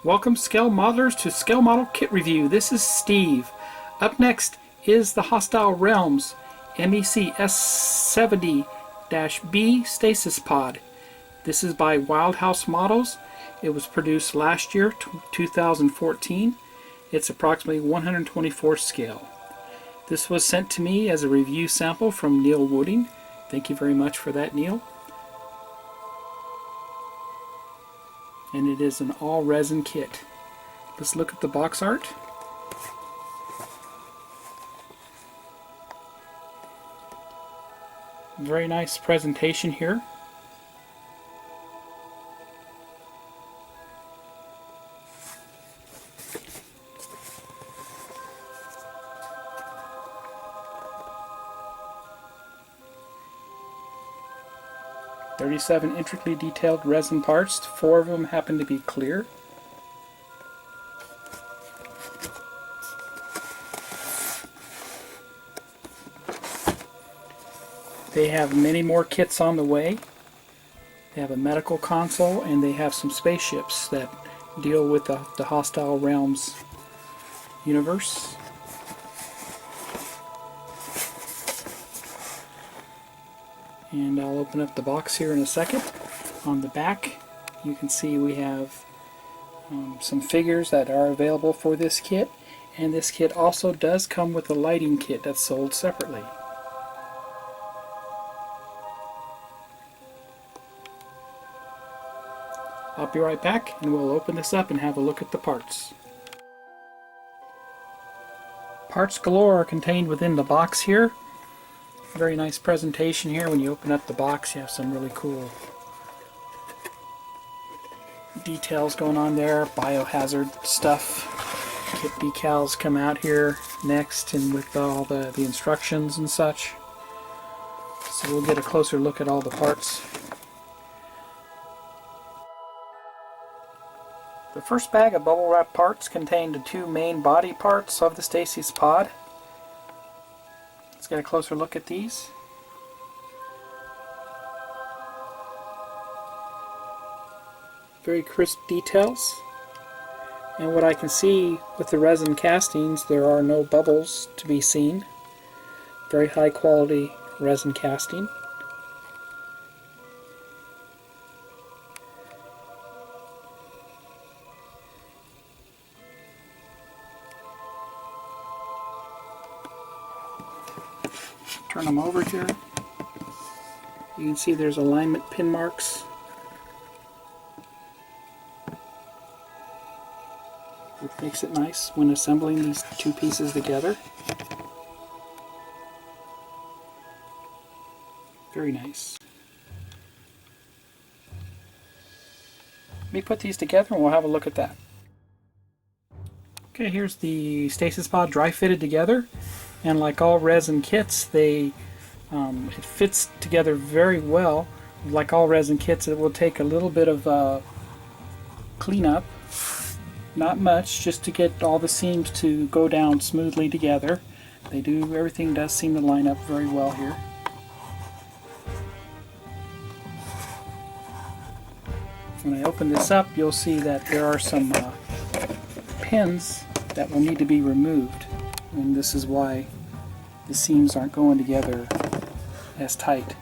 Welcome Scale Modelers to Scale Model Kit Review. This is Steve. Up next is the Hostile Realms MEC S70-B Stasis Pod. This is by Wildhouse Models. It was produced last year, 2014. It's approximately 124 scale. This was sent to me as a review sample from Neil Wooding. Thank you very much for that, Neil. And it is an all resin kit. Let's look at the box art. Very nice presentation here. "37 intricately detailed resin parts, 4 of them happen to be clear. They have many more kits on the way. They have a medical console and they have some spaceships that deal with the Hostile Realms universe. And I'll open up the box here in a second. On the back you can see we have some figures that are available for this kit, and this kit also does come with a lighting kit that's sold separately. I'll be right back and we'll open this up and have a look at the parts. Parts galore are contained within the box here. Very nice presentation here. When you open up the box, you have some really cool details going on there, biohazard stuff. Kit decals come out here next, and with all the instructions and such. So we'll get a closer look at all the parts. The first bag of bubble wrap parts contained the 2 main body parts of the Stasis pod. Let's get a closer look at these. Very crisp details. And what I can see with the resin castings, there are no bubbles to be seen. Very high quality resin casting. Turn them over here. You can see there's alignment pin marks. It makes it nice when assembling these 2 pieces together. Very nice. Let me put these together and we'll have a look at that. Okay, here's the Stasis pod dry fitted together. And like all resin kits, it fits together very well. Like all resin kits, it will take a little bit of cleanup, not much, just to get all the seams to go down smoothly together. Everything does seem to line up very well here. When I open this up, you'll see that there are some pins that will need to be removed. And this is why the seams aren't going together as tight.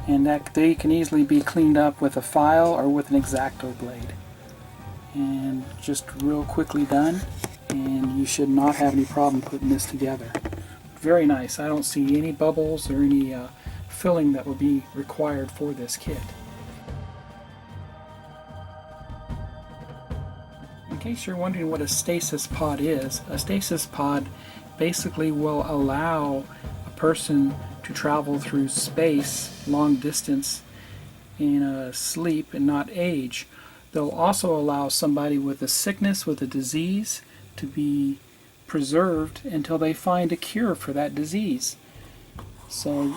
And that they can easily be cleaned up with a file or with an X-Acto blade. And just real quickly done, and you should not have any problem putting this together. Very nice. I don't see any bubbles or any filling that will be required for this kit. In case you're wondering what a stasis pod is, a stasis pod basically will allow a person to travel through space, long distance, in sleep and not age. They'll also allow somebody with a sickness, with a disease, to be preserved until they find a cure for that disease. So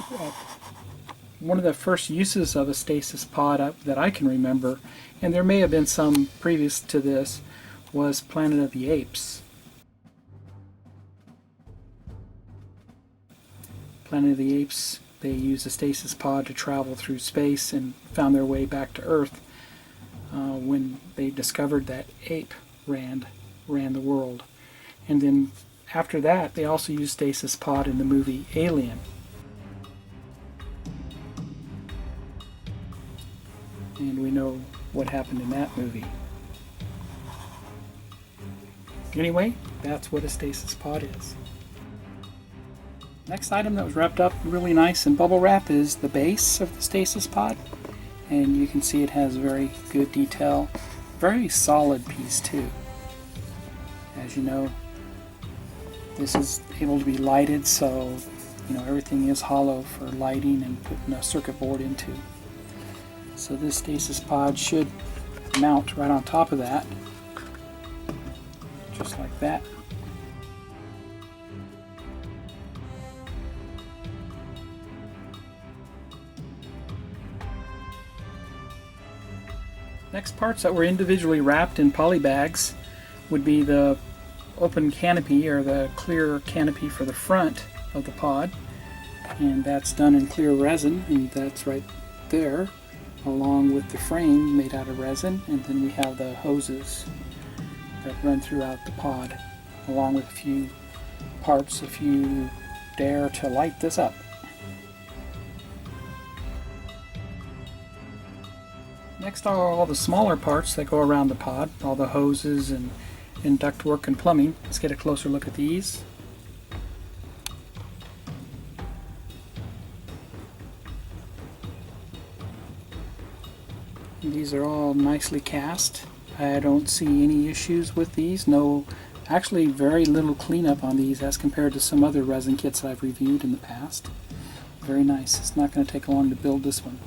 one of the first uses of a stasis pod that I can remember, and there may have been some previous to this, was Planet of the Apes. Planet of the Apes, they used a stasis pod to travel through space and found their way back to Earth. when they discovered that ape ran the world. And then after that, they also used stasis pod in the movie Alien. And we know what happened in that movie. Anyway, that's what a stasis pod is. Next item that was wrapped up really nice in bubble wrap is the base of the stasis pod. And you can see it has very good detail. Very solid piece too. As you know, this is able to be lighted, so everything is hollow for lighting and putting a circuit board into. So this stasis pod should mount right on top of that, just like that. Next parts that were individually wrapped in poly bags would be the open canopy, or the clear canopy for the front of the pod, and that's done in clear resin, and that's right there, along with the frame made out of resin. And then we have the hoses that run throughout the pod, along with a few parts if you dare to light this up. Next are all the smaller parts that go around the pod, all the hoses and ductwork and plumbing. Let's get a closer look at these. These are all nicely cast. I don't see any issues with these. No, actually very little cleanup on these as compared to some other resin kits I've reviewed in the past. Very nice. It's not going to take long to build this one.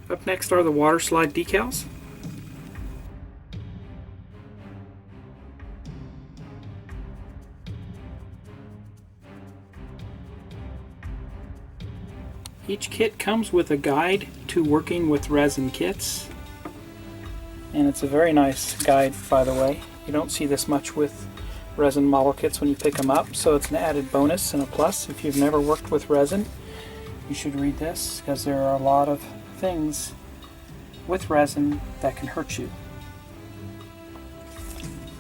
Up next are the water slide decals. Each kit comes with a guide to working with resin kits, and it's a very nice guide, by the way. You don't see this much with resin model kits when you pick them up, so it's an added bonus and a plus. If you've never worked with resin, you should read this, because there are a lot of things with resin that can hurt you.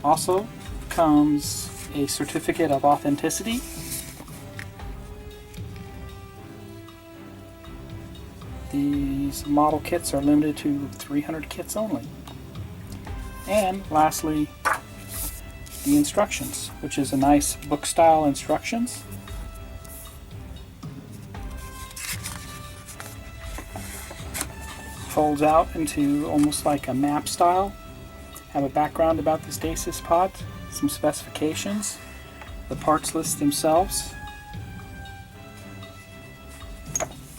Also comes a certificate of authenticity. These model kits are limited to 300 kits only. And lastly, the instructions, which is a nice book style instructions. Folds out into almost like a map style. Have a background about the stasis pod, some specifications, the parts list themselves.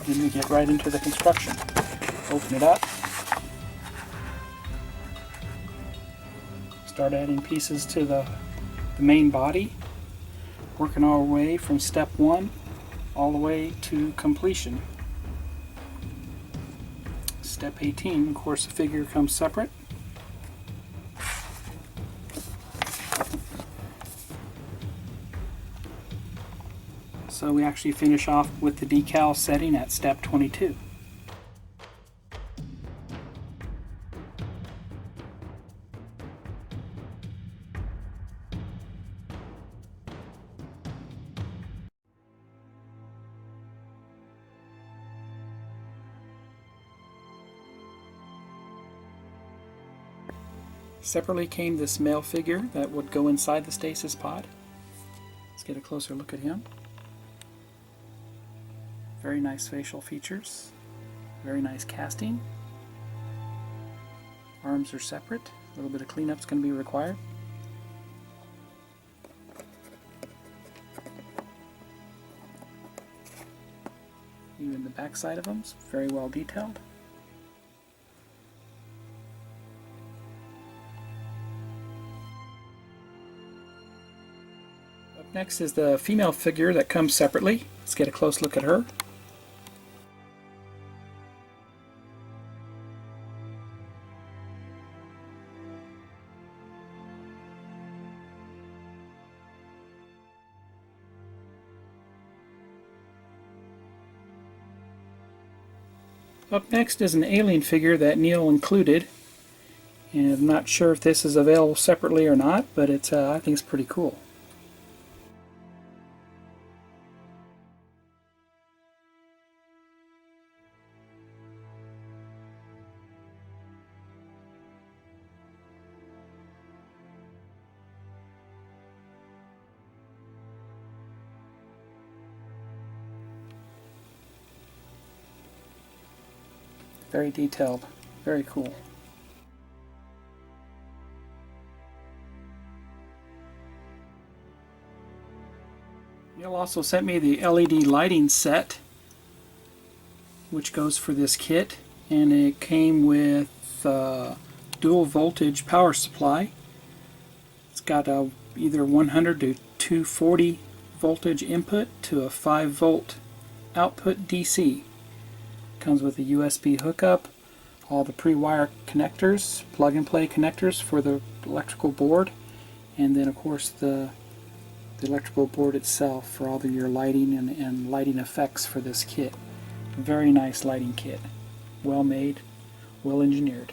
Then we get right into the construction. Open it up. Start adding pieces to the main body. Working our way from step 1 all the way to completion. Step 18, of course, the figure comes separate. So we actually finish off with the decal setting at step 22. Separately came this male figure that would go inside the stasis pod. Let's get a closer look at him. Very nice facial features. Very nice casting. Arms are separate. A little bit of cleanup is going to be required. Even the back side of them is very well detailed. Up next is the female figure that comes separately. Let's get a close look at her. Up next is an alien figure that Neil included, and I'm not sure if this is available separately or not, but it's I think it's pretty cool. Very detailed, very cool. Neil also sent me the LED lighting set, which goes for this kit, and it came with dual voltage power supply. It's got a either 100 to 240 voltage input to a 5 volt output DC. Comes with a USB hookup, all the pre-wire connectors, plug-and-play connectors for the electrical board, and then of course the electrical board itself for all of your lighting and lighting effects for this kit. Very nice lighting kit. Well made, well engineered.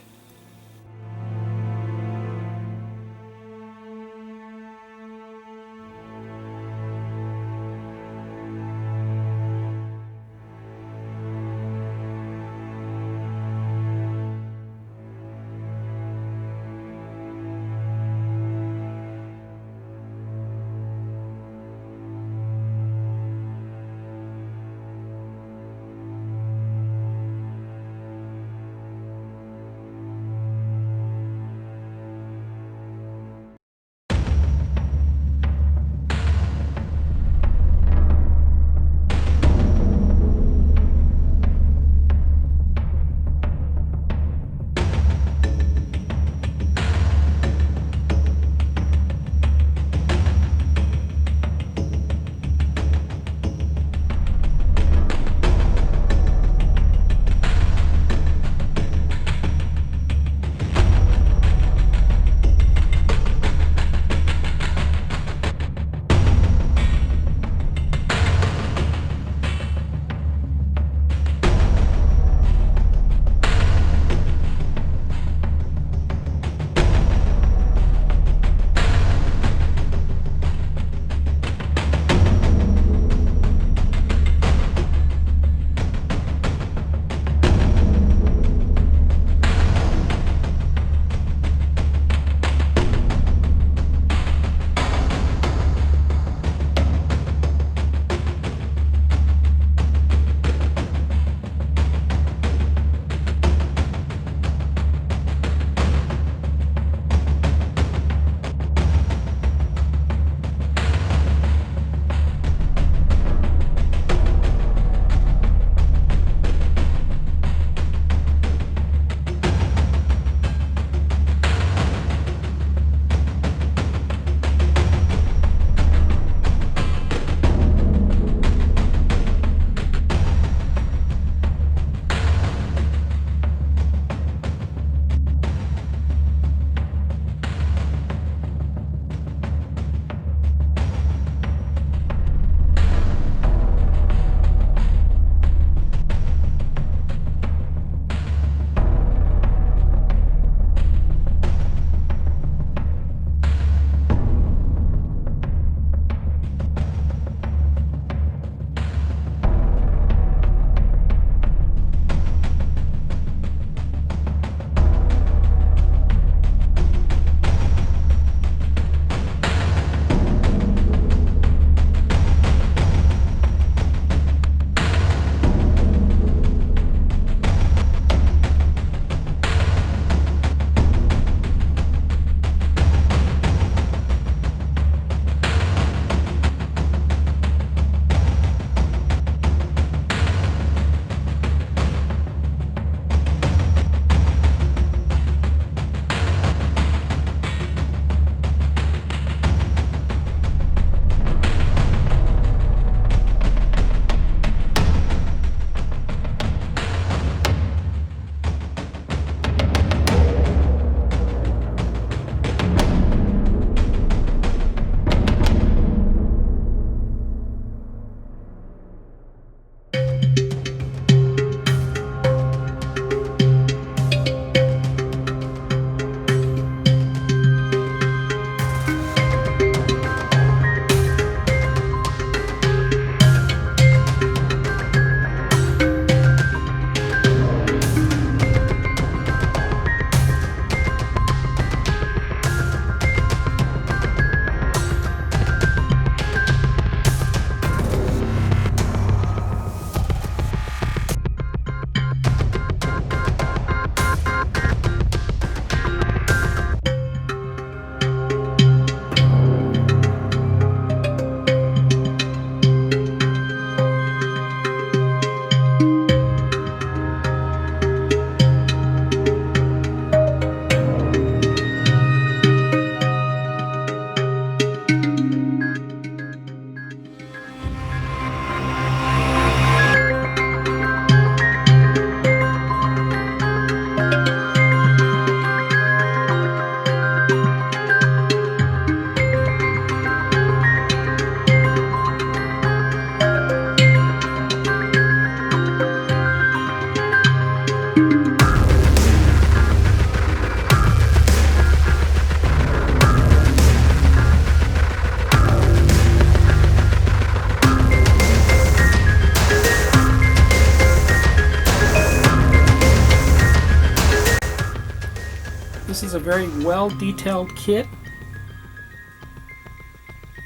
a very well detailed kit.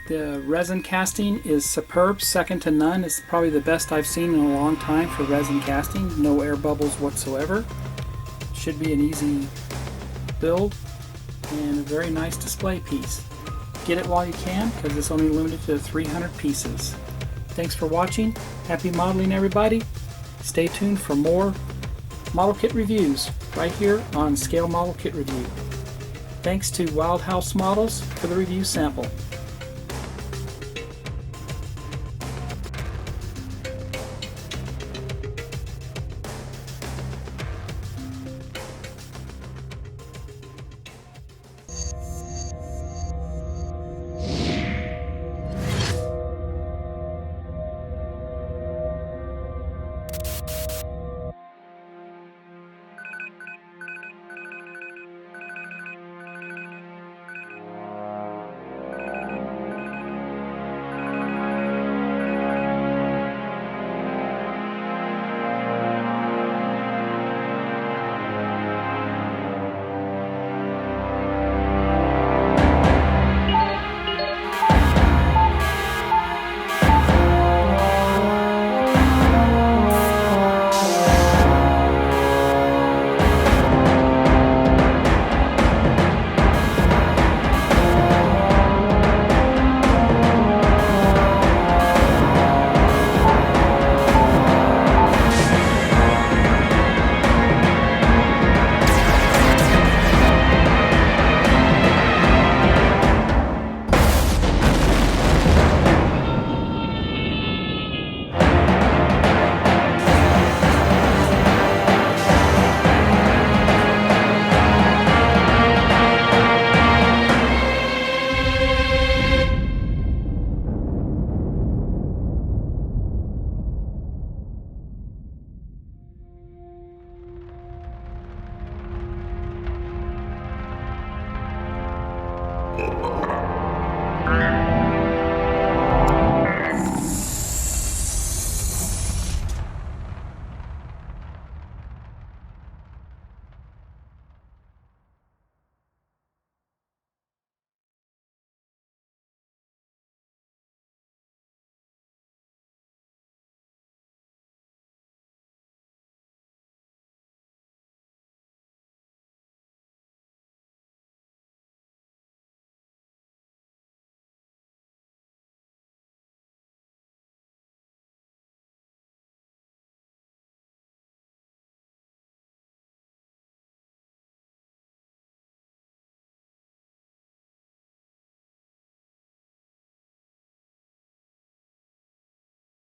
The resin casting is superb, second to none. It's probably the best I've seen in a long time for resin casting. No air bubbles whatsoever. Should be an easy build and a very nice display piece. Get it while you can because it's only limited to 300 pieces. Thanks for watching. Happy modeling, everybody. Stay tuned for more model kit reviews right here on Scale Model Kit Review. Thanks to Wild House Models for the review sample.